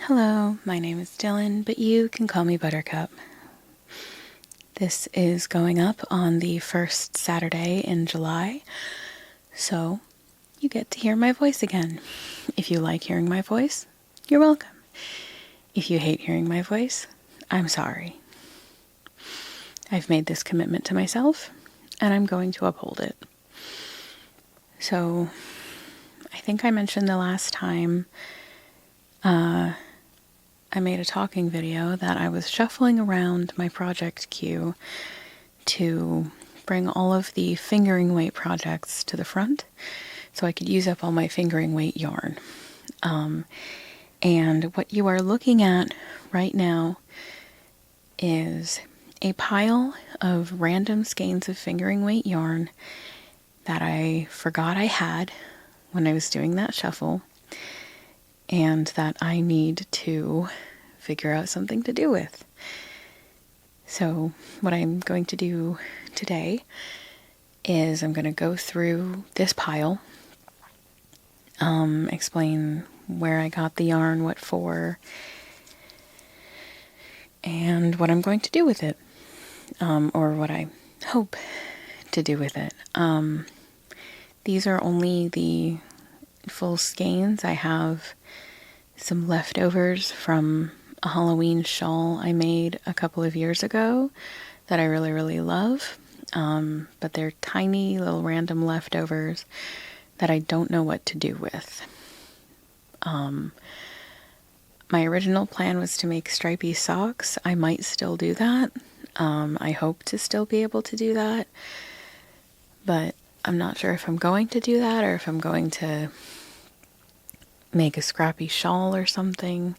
Hello, my name is Dylan, but you can call me Buttercup. This is going up on the first Saturday in July, so you get to hear my voice again. If you like hearing my voice, you're welcome. If you hate hearing my voice, I'm sorry. I've made this commitment to myself, and I'm going to uphold it. So, I think I mentioned the last time I made a talking video that I was shuffling around my project queue to bring all of the fingering weight projects to the front so I could use up all my fingering weight yarn. And what you are looking at right now is a pile of random skeins of fingering weight yarn that I forgot I had when I was doing that shuffle, and that I need to figure out something to do with. So what I'm going to do today is I'm going to go through this pile, explain where I got the yarn, what for, and what I'm going to do with it, or what I hope to do with it. These are only the full skeins. I have some leftovers from a Halloween shawl I made a couple of years ago that I really, really love. But they're tiny little random leftovers that I don't know what to do with. My original plan was to make stripy socks. I might still do that. I hope to still be able to do that. But I'm not sure if I'm going to do that or if I'm going to make a scrappy shawl or something.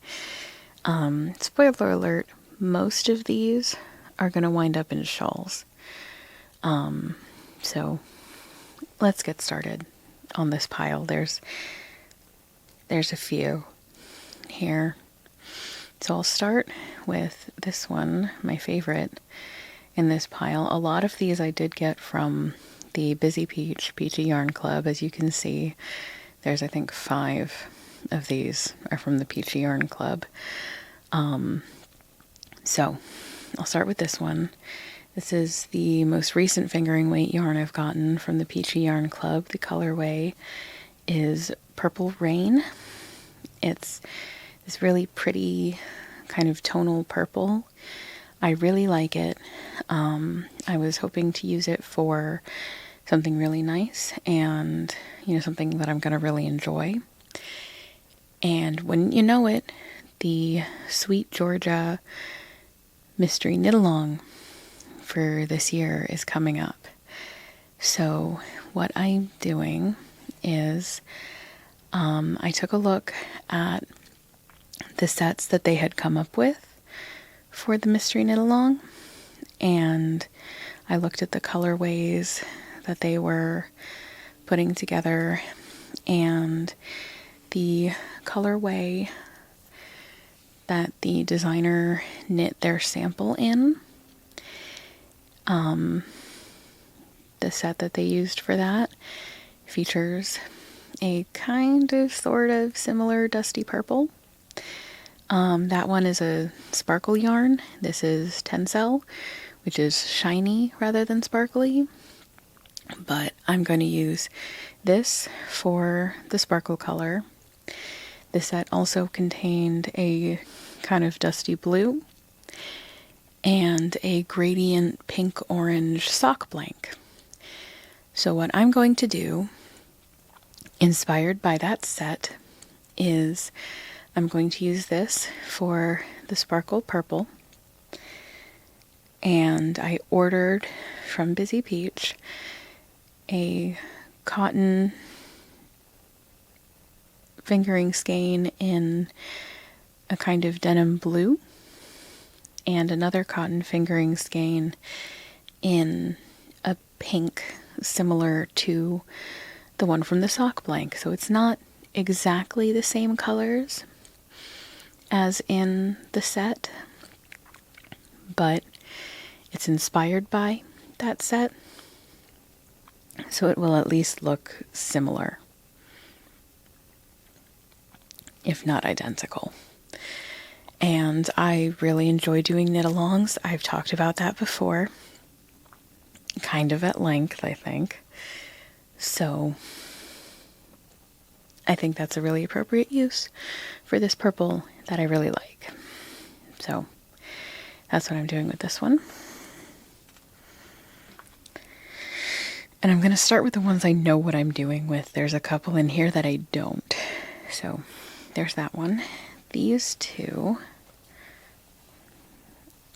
Spoiler alert, most of these are going to wind up in shawls. So let's get started on this pile. There's a few here. So I'll start with this one, my favorite in this pile. A lot of these I did get from the Busy Peachy Yarn Club. As you can see, there's I think 5 of these are from the Peachy Yarn Club. So I'll start with this one. This is the most recent fingering weight yarn I've gotten from the Peachy Yarn Club. The colorway is Purple Rain. It's this really pretty kind of tonal purple. I really like it. I was hoping to use it for something really nice and, something that I'm going to really enjoy. And wouldn't you know it, the Sweet Georgia Mystery Knit-Along for this year is coming up. So what I'm doing is I took a look at the sets that they had come up with for the Mystery Knit-Along, and I looked at the colorways that they were putting together, and the colorway that the designer knit their sample in, the set that they used for that features a kind of sort of similar dusty purple. That one is a sparkle yarn. This is Tencel, which is shiny rather than sparkly. But I'm going to use this for the sparkle color. The set also contained a kind of dusty blue and a gradient pink-orange sock blank. So what I'm going to do, inspired by that set, is I'm going to use this for the sparkle purple. And I ordered from Busy Peach a cotton fingering skein in a kind of denim blue and another cotton fingering skein in a pink similar to the one from the sock blank. So it's not exactly the same colors as in the set, but it's inspired by that set, so it will at least look similar, if not identical. And I really enjoy doing knit-alongs. I've talked about that before, kind of at length, I think. So I think that's a really appropriate use for this purple that I really like. So that's what I'm doing with this one. And I'm going to start with the ones I know what I'm doing with. There's a couple in here that I don't. So there's that one. These two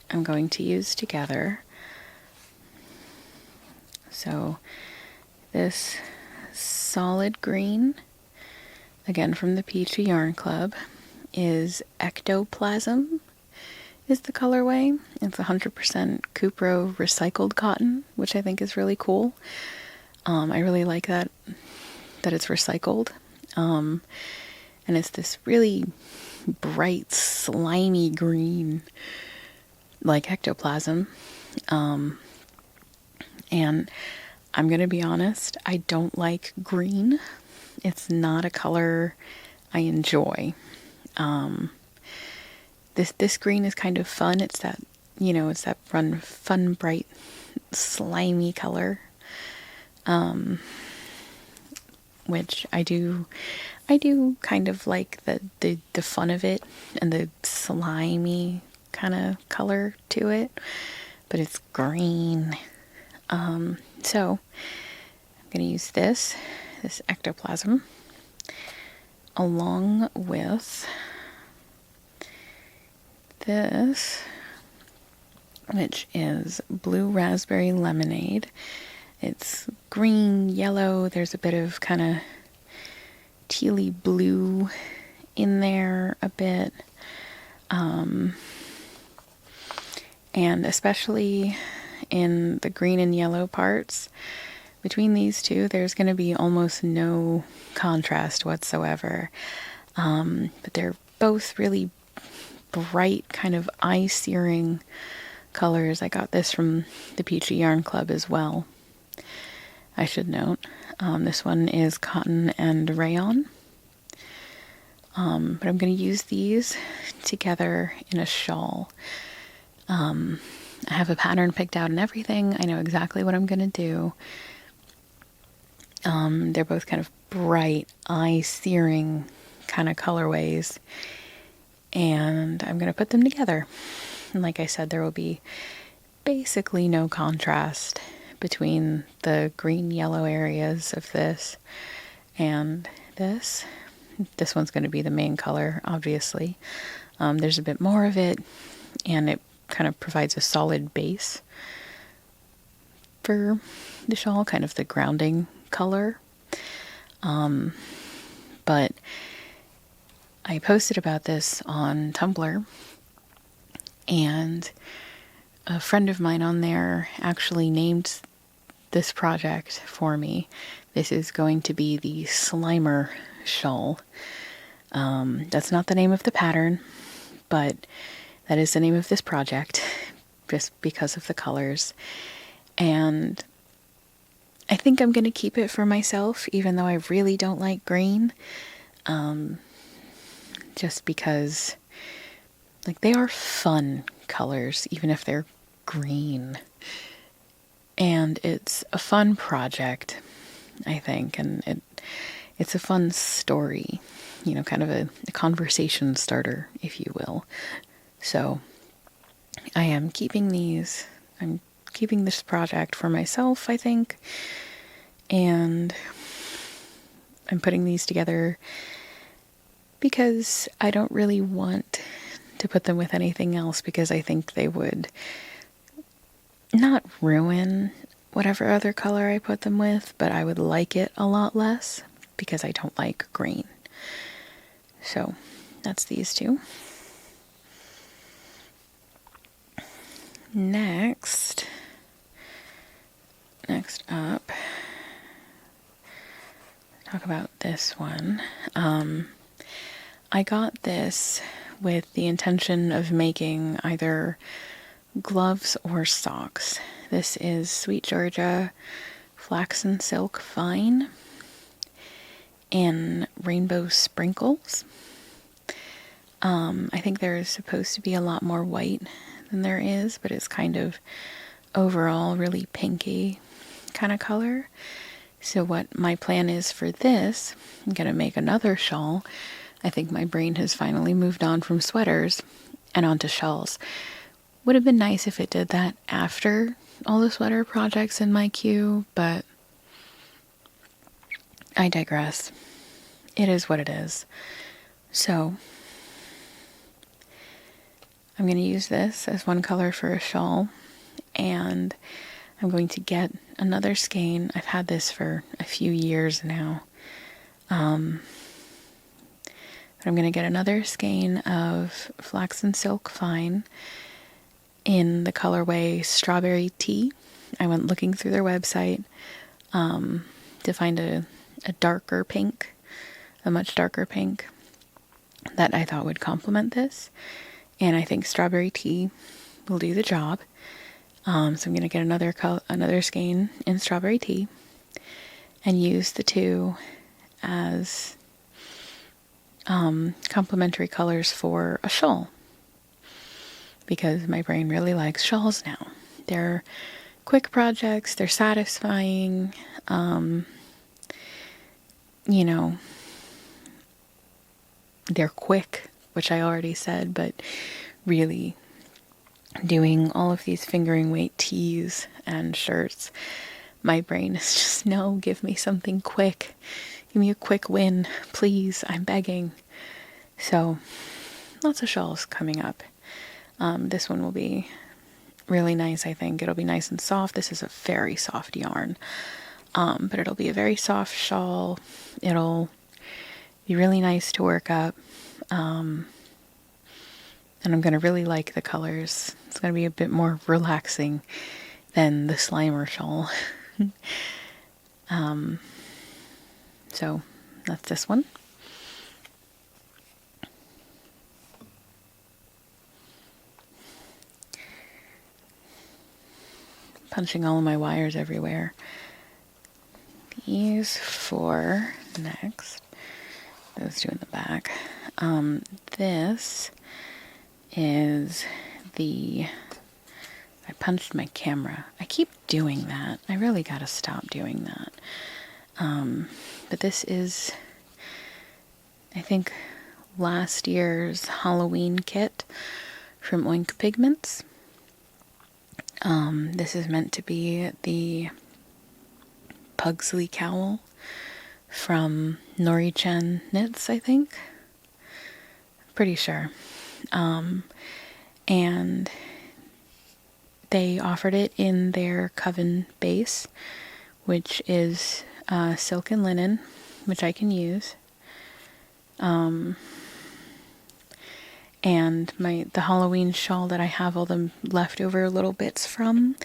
I'm going to use together. So this solid green, again from the Peachy Yarn Club, is Ectoplasm is the colorway. It's 100% Cupro recycled cotton, which I think is really cool. I really like that it's recycled. And it's this really bright, slimy green, like ectoplasm. And I'm going to be honest, I don't like green. It's not a color I enjoy. This green is kind of fun. It's that, it's that fun, bright, slimy color. Which I do kind of like the fun of it and the slimy kind of color to it, but it's green. So I'm going to use this ectoplasm along with this, which is Blue Raspberry Lemonade. It's green, yellow, there's a bit of kind of tealy blue in there a bit. And especially in the green and yellow parts, between these two, there's going to be almost no contrast whatsoever. But they're both really bright, kind of eye-searing colors. I got this from the Peachy Yarn Club as well, I should note. This one is cotton and rayon. But I'm going to use these together in a shawl. I have a pattern picked out and everything. I know exactly what I'm going to do. They're both kind of bright, eye-searing kind of colorways. And I'm going to put them together. And like I said, there will be basically no contrast between the green-yellow areas of this and this. This one's going to be the main color, obviously. There's a bit more of it, and it kind of provides a solid base for the shawl, kind of the grounding color. But I posted about this on Tumblr, and a friend of mine on there actually named this project for me. This is going to be the Slimer shawl. That's not the name of the pattern, but that is the name of this project, just because of the colors. And I think I'm going to keep it for myself, even though I really don't like green. Just because, like, they are fun colors, even if they're green. And it's a fun project, I think, and it's a fun story, kind of a conversation starter, if you will. So I am keeping these. I'm keeping this project for myself, I think, and I'm putting these together because I don't really want to put them with anything else, because I think they would not ruin whatever other color I put them with, but I would like it a lot less because I don't like green. So that's these two. Next up, talk about this one. I got this with the intention of making either gloves or socks. This is Sweet Georgia Flaxen Silk Fine in Rainbow Sprinkles. I think there is supposed to be a lot more white than there is, but it's kind of overall really pinky kind of color. So what my plan is for this, I'm going to make another shawl. I think my brain has finally moved on from sweaters and onto shawls. Would have been nice if it did that after all the sweater projects in my queue, but I digress. It is what it is. So I'm going to use this as one color for a shawl, and I'm going to get another skein. I've had this for a few years now. But I'm going to get another skein of Flax and Silk Fine in the colorway Strawberry Tea. I went looking through their website to find a darker pink, a much darker pink that I thought would complement this. And I think Strawberry Tea will do the job. So I'm going to get another skein in Strawberry Tea and use the two as complementary colors for a shawl, because my brain really likes shawls now. They're quick projects, they're satisfying, they're quick, which I already said, but really doing all of these fingering weight tees and shirts, my brain is just, no, give me something quick. Give me a quick win, please, I'm begging. So, lots of shawls coming up. This one will be really nice, I think. It'll be nice and soft. This is a very soft yarn. But it'll be a very soft shawl. It'll be really nice to work up. And I'm going to really like the colors. It's going to be a bit more relaxing than the Slimer shawl. So that's this one. Punching all of my wires everywhere. These four next. Those two in the back. This is I punched my camera. I keep doing that. I really gotta stop doing that. But this is, I think, last year's Halloween kit from Oink Pigments. This is meant to be the Pugsley cowl from Nori Chen Knits, I think. Pretty sure. And they offered it in their Coven base, which is silk and linen, which I can use. And the Halloween shawl that I have all the leftover little bits from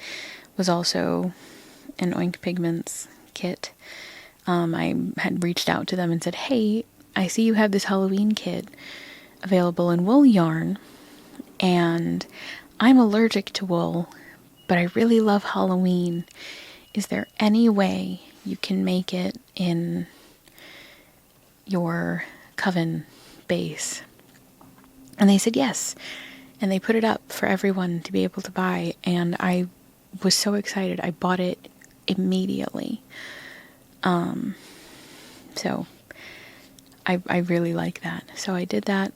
was also an Oink Pigments kit. I had reached out to them and said, hey, I see you have this Halloween kit available in wool yarn, and I'm allergic to wool, but I really love Halloween. Is there any way you can make it in your Coven base? And they said yes, and they put it up for everyone to be able to buy, and I was so excited. I bought it immediately. So I really like that. So I did that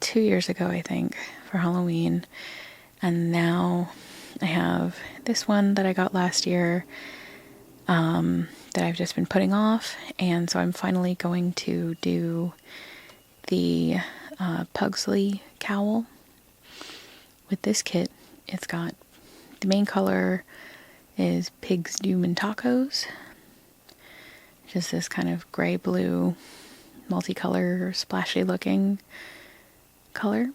2 years ago, I think, for Halloween, and now I have this one that I got last year, that I've just been putting off, and so I'm finally going to do the Pugsley cowl with this kit. It's got, the main color is Pig's Doom and Tacos, which is this kind of gray-blue, multicolor, splashy looking color.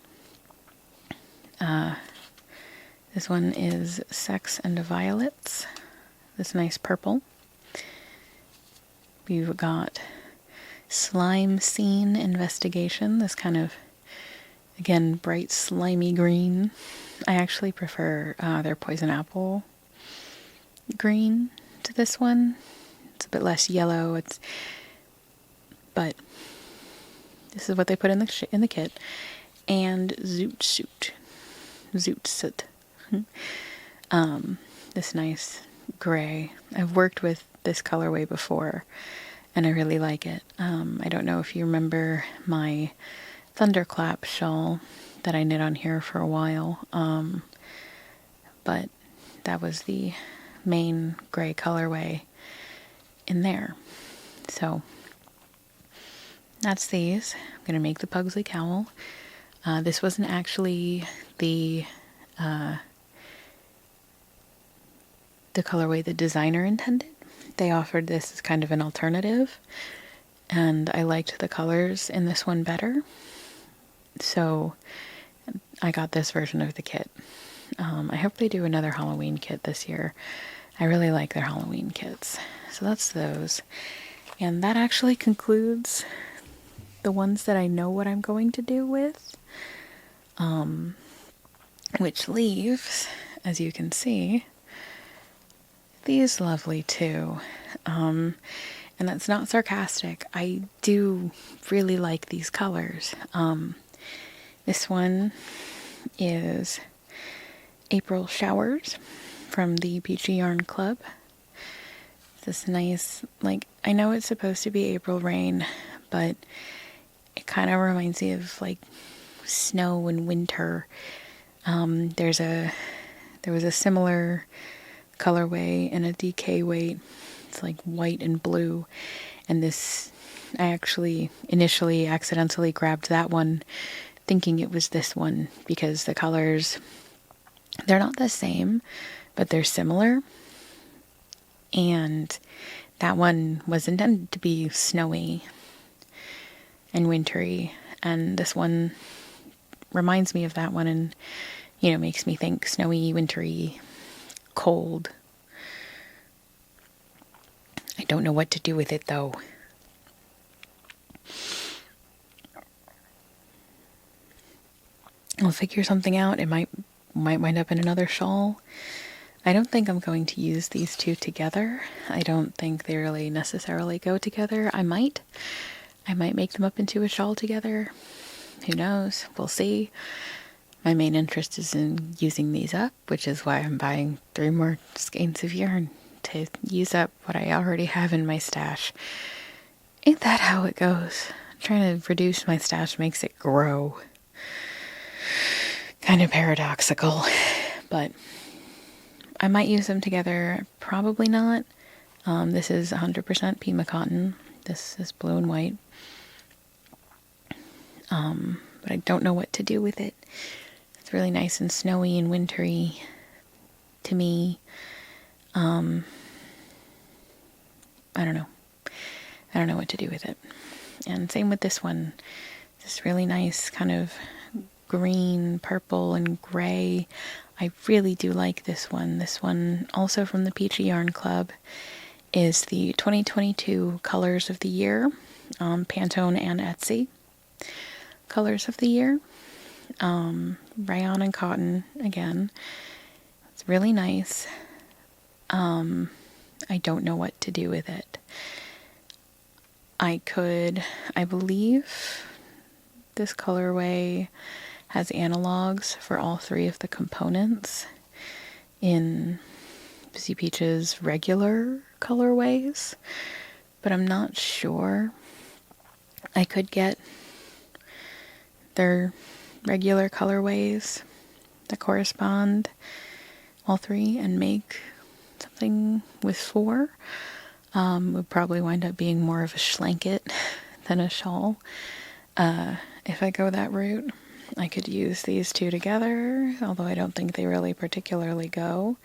This one is Sex and Violets, this nice purple. We've got Slime Scene Investigation, this kind of, again, bright slimy green. I actually prefer their Poison Apple green to this one. It's a bit less yellow, but This is what they put in the kit. And zoot suit. This nice gray. I've worked with this colorway before, and I really like it. I don't know if you remember my thunderclap shawl that I knit on here for a while, but that was the main gray colorway in there. So that's these. I'm going to make the Pugsley cowl. This wasn't actually the colorway the designer intended. They offered this as kind of an alternative, and I liked the colors in this one better, so I got this version of the kit. I hope they do another Halloween kit this year. I really like their Halloween kits. So that's those. And that actually concludes the ones that I know what I'm going to do with. Which leaves, as you can see, these lovely too. And that's not sarcastic. I do really like these colors. This one is April Showers from the Peachy Yarn Club. This nice, like, I know it's supposed to be April rain, but it kind of reminds me of like snow and winter. There was a similar colorway and a DK weight. It's like white and blue, and this, I actually initially accidentally grabbed that one thinking it was this one because the colors, they're not the same, but they're similar. And that one was intended to be snowy and wintry, and this one reminds me of that one, and you know, makes me think snowy, wintry, cold. I don't know what to do with it though. I'll figure something out. It might wind up in another shawl. I don't think I'm going to use these two together. I don't think they really necessarily go together. I might make them up into a shawl together. Who knows? We'll see. My main interest is in using these up, which is why I'm buying 3 more skeins of yarn to use up what I already have in my stash. Ain't that how it goes? Trying to reduce my stash makes it grow. Kind of paradoxical, but I might use them together. Probably not. This is 100% Pima cotton. This is blue and white. But I don't know what to do with it. It's really nice and snowy and wintry to me. I don't know. I don't know what to do with it. And same with this one. This really nice kind of green, purple, and gray. I really do like this one. This one, also from the Peachy Yarn Club, is the 2022 Colors of the Year, Pantone and Etsy Colors of the Year. Rayon and cotton, again. It's really nice. I don't know what to do with it. I believe this colorway has analogs for all 3 of the components in Busy Peach's regular colorways, but I'm not sure. I could get their regular colorways that correspond, all 3, and make something with 4. Would probably wind up being more of a schlanket than a shawl. If I go that route, I could use these 2 together, although I don't think they really particularly go.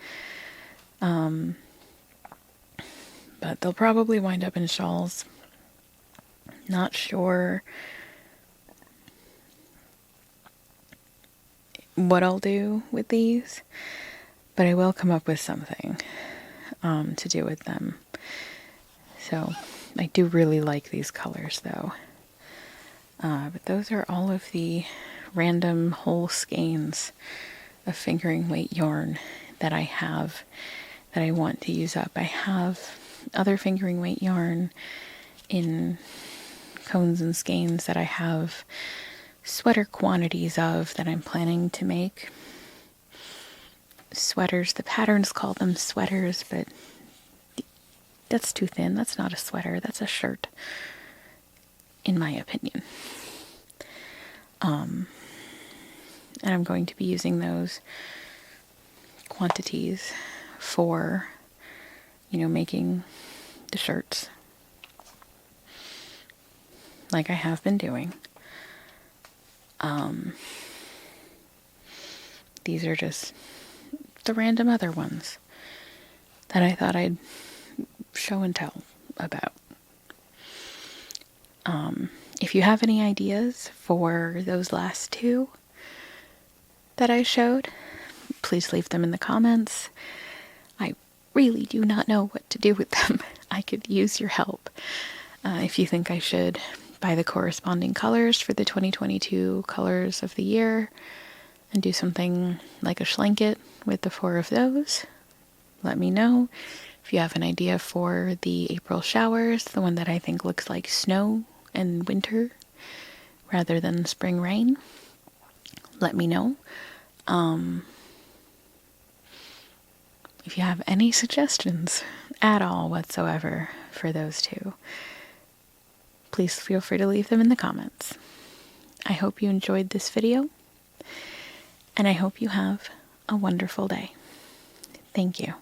But they'll probably wind up in shawls. Not sure what I'll do with these, but I will come up with something to do with them. So I do really like these colors though. But those are all of the random whole skeins of fingering weight yarn that I have that I want to use up. I have other fingering weight yarn in cones and skeins that I have sweater quantities of that I'm planning to make. Sweaters, the patterns call them sweaters, but that's too thin. That's not a sweater, that's a shirt, in my opinion. And I'm going to be using those quantities for, making the shirts, like I have been doing. These are just the random other ones that I thought I'd show and tell about. If you have any ideas for those last two that I showed, please leave them in the comments. I really do not know what to do with them. I could use your help. If you think I should buy the corresponding colors for the 2022 colors of the year and do something like a schlanket with the 4 of those, let me know. If you have an idea for the April showers, the one that I think looks like snow and winter rather than spring rain, let me know. If you have any suggestions at all whatsoever for those two, please feel free to leave them in the comments. I hope you enjoyed this video, and I hope you have a wonderful day. Thank you.